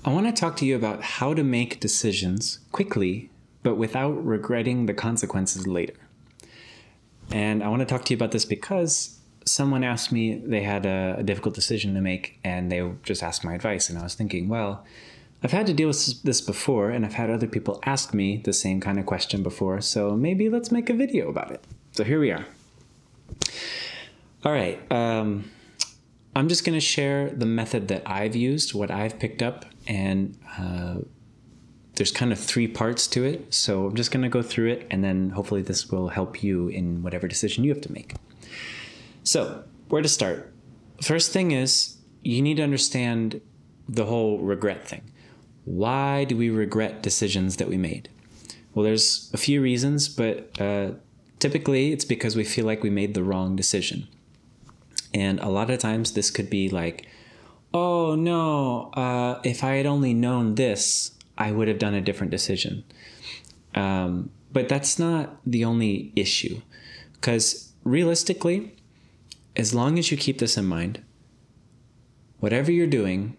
I want to talk to you about how to make decisions quickly, but without regretting the consequences later. And I want to talk to you about this because someone asked me, they had a difficult decision to make, and they just asked my advice. And I was thinking, well, I've had to deal with this before, and I've had other people ask me the same kind of question before, so maybe let's make a video about it. So here we are. All right. I'm just going to share the method that I've used, what I've picked up, and there's kind of 3 parts to it. So I'm just going to go through it, and then hopefully this will help you in whatever decision you have to make. So where to start? First thing is you need to understand the whole regret thing. Why do we regret decisions that we made? Well, there's a few reasons, but typically it's because we feel like we made the wrong decision. And a lot of times this could be like, oh no, if I had only known this, I would have done a different decision. But that's not the only issue, because realistically, as long as you keep this in mind, whatever you're doing,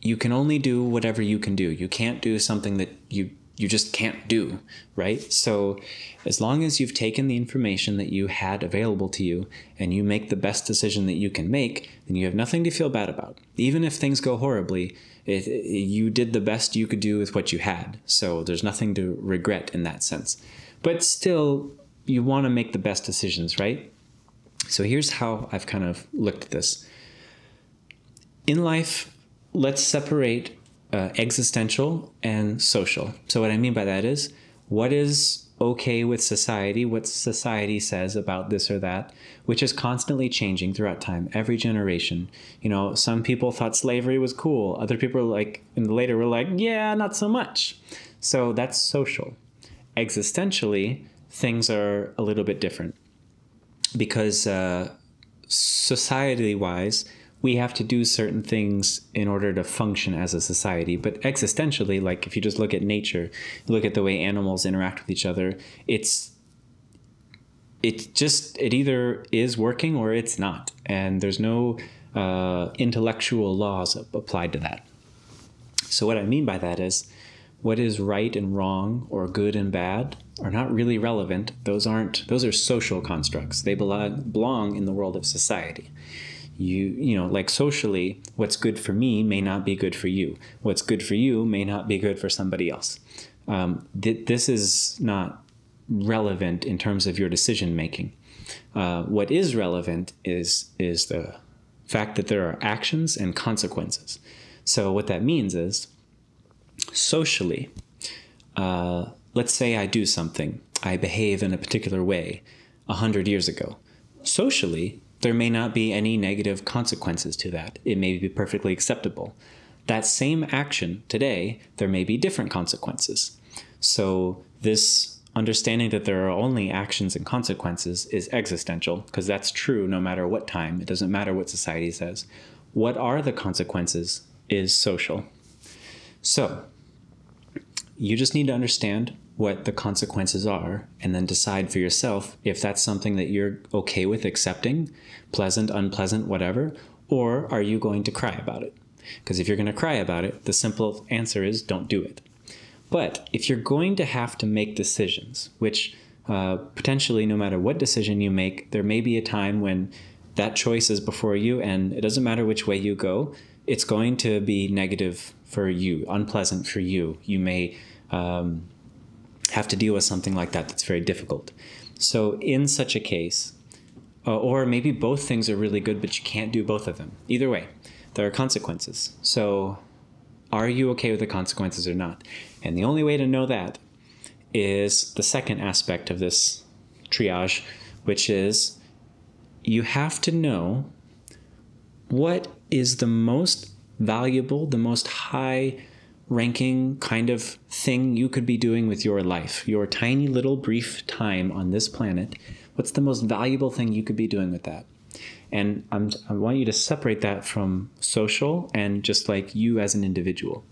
you can only do whatever you can do. You can't do something that you just can't do, right? So as long as you've taken the information that you had available to you and you make the best decision that you can make, then you have nothing to feel bad about. Even if things go horribly, you did the best you could do with what you had. So there's nothing to regret in that sense. But still, you want to make the best decisions, right? So here's how I've kind of looked at this. In life, let's separate existential and social. So what I mean by that is, what is okay with society, what society says about this or that, which is constantly changing throughout time, every generation. You know, some people thought slavery was cool. Other people like, and later were like, yeah, not so much. So that's social. Existentially, things are a little bit different because society-wise, we have to do certain things in order to function as a society. But existentially, like if you just look at nature, look at the way animals interact with each other, it either is working or it's not. And there's no intellectual laws applied to that. So what I mean by that is, what is right and wrong or good and bad are not really relevant. Those are social constructs. They belong in the world of society. You know, like socially, what's good for me may not be good for you. What's good for you may not be good for somebody else. This is not relevant in terms of your decision making. What is relevant is the fact that there are actions and consequences. So what that means is, socially, let's say I do something, I behave in a particular way 100 years ago. Socially, there may not be any negative consequences to that. It may be perfectly acceptable. That same action today, there may be different consequences. So this understanding that there are only actions and consequences is existential, because that's true no matter what time. It doesn't matter what society says. What are the consequences is social. So you just need to understand what the consequences are and then decide for yourself if that's something that you're okay with accepting, pleasant, unpleasant, whatever, or are you going to cry about it? Because if you're going to cry about it, the simple answer is don't do it. But if you're going to have to make decisions, which potentially no matter what decision you make, there may be a time when that choice is before you and it doesn't matter which way you go, it's going to be negative for you, unpleasant for you. You may have to deal with something like that that's very difficult. So in such a case, or maybe both things are really good, but you can't do both of them. Either way, there are consequences. So are you okay with the consequences or not? And the only way to know that is the second aspect of this triage, which is you have to know what is the most valuable, the most high-ranking kind of thing you could be doing with your life, your tiny little brief time on this planet. What's the most valuable thing you could be doing with that? And I want you to separate that from social and just like you as an individual.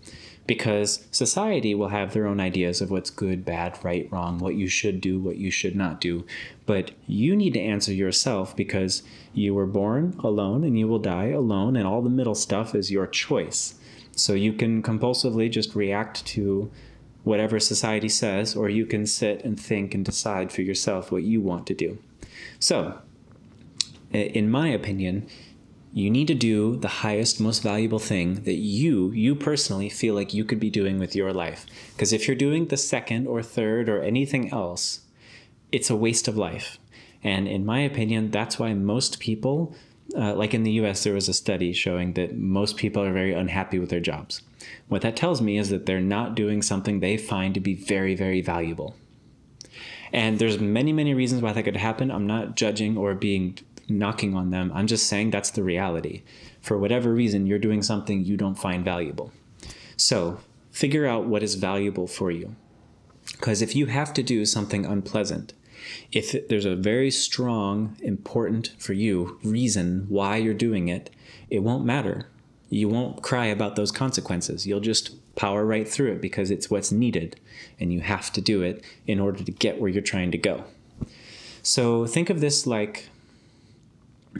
Because society will have their own ideas of what's good, bad, right, wrong, what you should do, what you should not do. But you need to answer yourself because you were born alone and you will die alone, and all the middle stuff is your choice. So you can compulsively just react to whatever society says, or you can sit and think and decide for yourself what you want to do. So, in my opinion, you need to do the highest, most valuable thing that you personally feel like you could be doing with your life. Because if you're doing the second or third or anything else, it's a waste of life. And in my opinion, that's why most people, like in the US, there was a study showing that most people are very unhappy with their jobs. What that tells me is that they're not doing something they find to be very, very valuable. And there's many, many reasons why that could happen. I'm not judging or knocking on them. I'm just saying that's the reality. For whatever reason, you're doing something you don't find valuable. So figure out what is valuable for you. Because if you have to do something unpleasant, if there's a very strong, important for you reason why you're doing it, it won't matter. You won't cry about those consequences. You'll just power right through it because it's what's needed and you have to do it in order to get where you're trying to go. So think of this like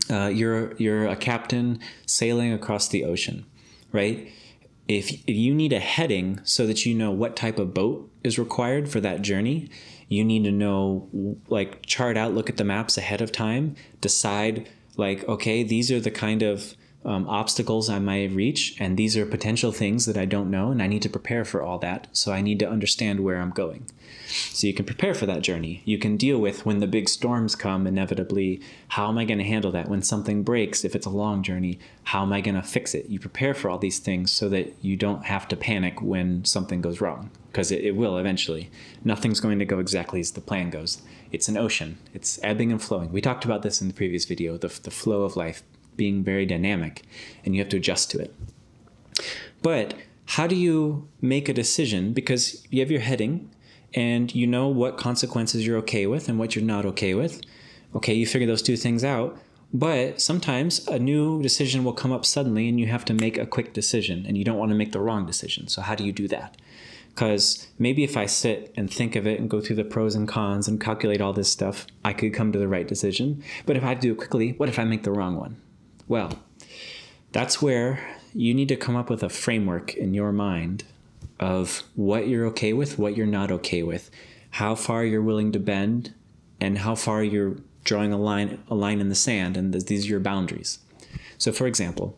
you're a captain sailing across the ocean, right? If you need a heading so that you know what type of boat is required for that journey, you need to know, like, chart out, look at the maps ahead of time, decide, like, okay, these are the kind of obstacles I might reach, and these are potential things that I don't know, and I need to prepare for all that, so I need to understand where I'm going. So you can prepare for that journey. You can deal with when the big storms come, inevitably, how am I going to handle that? When something breaks, if it's a long journey, how am I going to fix it? You prepare for all these things so that you don't have to panic when something goes wrong, because it will eventually. Nothing's going to go exactly as the plan goes. It's an ocean. It's ebbing and flowing. We talked about this in the previous video, the flow of life being very dynamic, and you have to adjust to it. But how do you make a decision? Because you have your heading, and you know what consequences you're okay with and what you're not okay with. Okay, you figure those two things out, but sometimes a new decision will come up suddenly and you have to make a quick decision, and you don't want to make the wrong decision. So how do you do that? Because maybe if I sit and think of it and go through the pros and cons and calculate all this stuff, I could come to the right decision. But if I do it quickly, what if I make the wrong one? Well, that's where you need to come up with a framework in your mind of what you're okay with, what you're not okay with, how far you're willing to bend, and how far you're drawing a line in the sand, and these are your boundaries. So for example,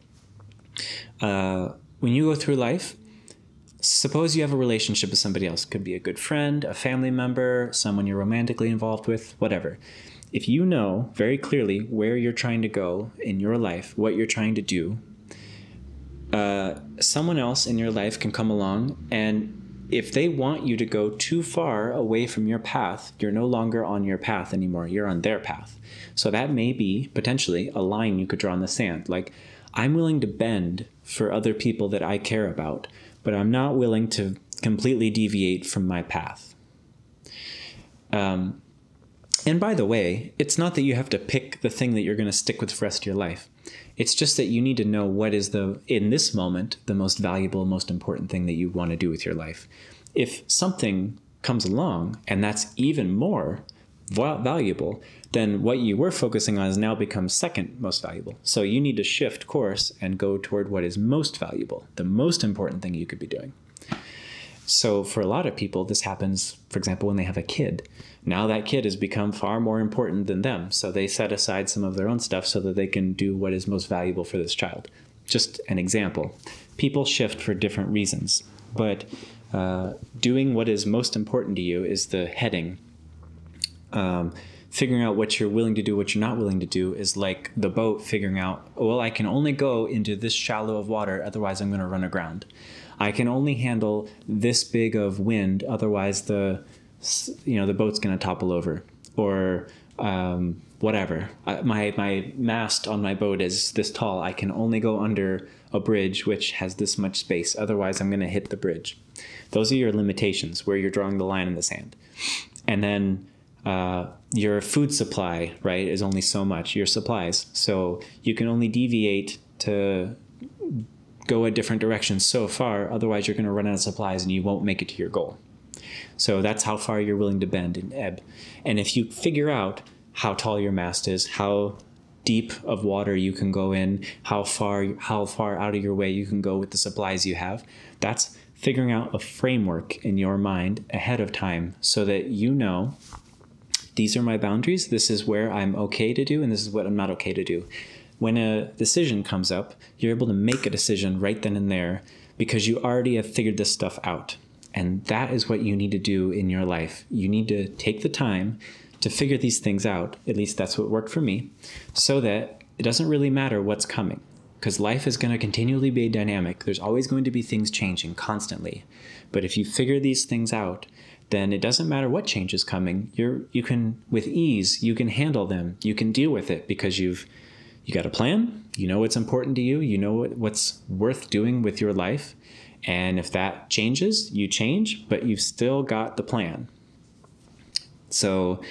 when you go through life, suppose you have a relationship with somebody else. It could be a good friend, a family member, someone you're romantically involved with, whatever. If you know very clearly where you're trying to go in your life, what you're trying to do, someone else in your life can come along, and if they want you to go too far away from your path, you're no longer on your path anymore. You're on their path. So that may be potentially a line you could draw in the sand. Like, I'm willing to bend for other people that I care about, but I'm not willing to completely deviate from my path. And by the way, it's not that you have to pick the thing that you're going to stick with for the rest of your life. It's just that you need to know what is in this moment, the most valuable, most important thing that you want to do with your life. If something comes along and that's even more valuable, then what you were focusing on has now become second most valuable. So you need to shift course and go toward what is most valuable, the most important thing you could be doing. So for a lot of people, this happens, for example, when they have a kid. Now that kid has become far more important than them. So they set aside some of their own stuff so that they can do what is most valuable for this child. Just an example. People shift for different reasons, but doing what is most important to you is the heading. Figuring out what you're willing to do, what you're not willing to do is like the boat figuring out, well, I can only go into this shallow of water, otherwise I'm going to run aground. I can only handle this big of wind, otherwise the boat's going to topple over. Or whatever. My mast on my boat is this tall. I can only go under a bridge which has this much space. Otherwise, I'm going to hit the bridge. Those are your limitations, where you're drawing the line in the sand. And then your food supply, right, is only so much, your supplies. So you can only deviate to go a different direction so far. Otherwise, you're going to run out of supplies and you won't make it to your goal. So that's how far you're willing to bend and ebb. And if you figure out how tall your mast is, how deep of water you can go in, how far out of your way you can go with the supplies you have, that's figuring out a framework in your mind ahead of time so that you know, these are my boundaries, this is where I'm okay to do, and this is what I'm not okay to do. When a decision comes up, you're able to make a decision right then and there because you already have figured this stuff out. And that is what you need to do in your life. You need to take the time to figure these things out. At least that's what worked for me, so that it doesn't really matter what's coming, because life is going to continually be dynamic. There's always going to be things changing constantly. But if you figure these things out, then it doesn't matter what change is coming. You can, with ease, you can handle them. You can deal with it because you got a plan. You know what's important to you. You know what's worth doing with your life. And if that changes, you change, but you've still got the plan. So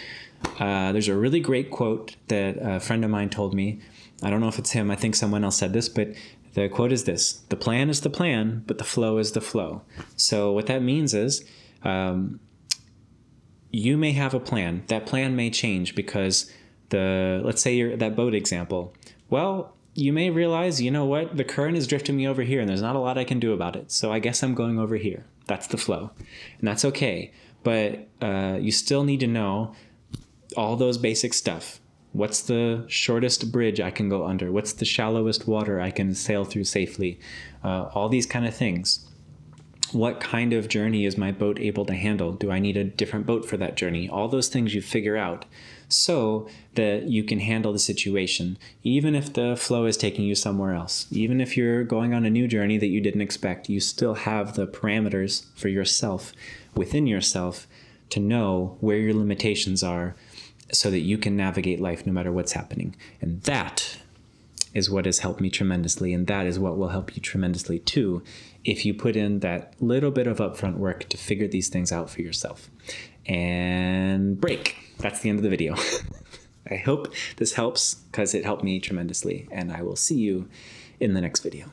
there's a really great quote that a friend of mine told me. I don't know if it's him. I think someone else said this, but the quote is this: the plan is the plan, but the flow is the flow. So what that means is you may have a plan. That plan may change because let's say you're that boat example. Well, you may realize, you know what, the current is drifting me over here and there's not a lot I can do about it. So I guess I'm going over here. That's the flow. And that's okay. But you still need to know all those basic stuff. What's the shortest bridge I can go under? What's the shallowest water I can sail through safely? All these kind of things. What kind of journey is my boat able to handle? Do I need a different boat for that journey? All those things you figure out so that you can handle the situation, even if the flow is taking you somewhere else. Even if you're going on a new journey that you didn't expect, you still have the parameters for yourself, within yourself, to know where your limitations are so that you can navigate life no matter what's happening. And that is what has helped me tremendously, and that is what will help you tremendously too if you put in that little bit of upfront work to figure these things out for yourself. And break. That's the end of the video. I hope this helps because it helped me tremendously, and I will see you in the next video.